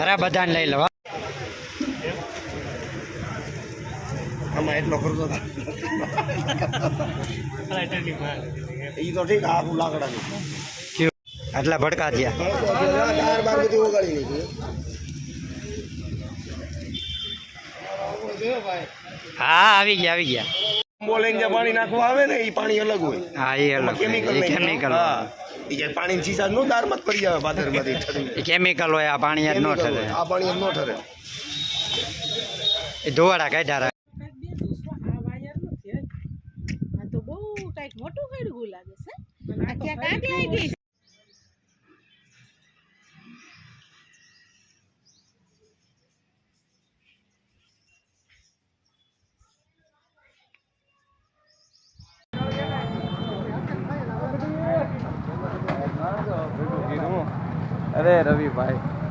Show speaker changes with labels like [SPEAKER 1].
[SPEAKER 1] અરે બધાને લઈ લો
[SPEAKER 2] આમાં એટલો ખર્ચો એ તો ઠીક આખું લાકડા
[SPEAKER 1] આટલા ભડકા થયા હા આવી ગયા
[SPEAKER 2] બોલિંગ જે પાણી નાખવા આવે ને એ પાણી અલગ હોય
[SPEAKER 1] હા એ અલગ કેમિકલ
[SPEAKER 2] હા એ પાણી ચીસા નો દારમાં જ પડી જાય પાથરમાંથી
[SPEAKER 1] કેમિકલ હોય આ પાણી યાદ ન ઠરે
[SPEAKER 2] આ પાણી એમ ન ઠરે
[SPEAKER 1] એ ધોવાડા કાઢ્યા
[SPEAKER 3] મોટું ખેડવું લાગે છે આ ક્યાં કાંઈ ગઈ
[SPEAKER 1] અરે રવિભાઈ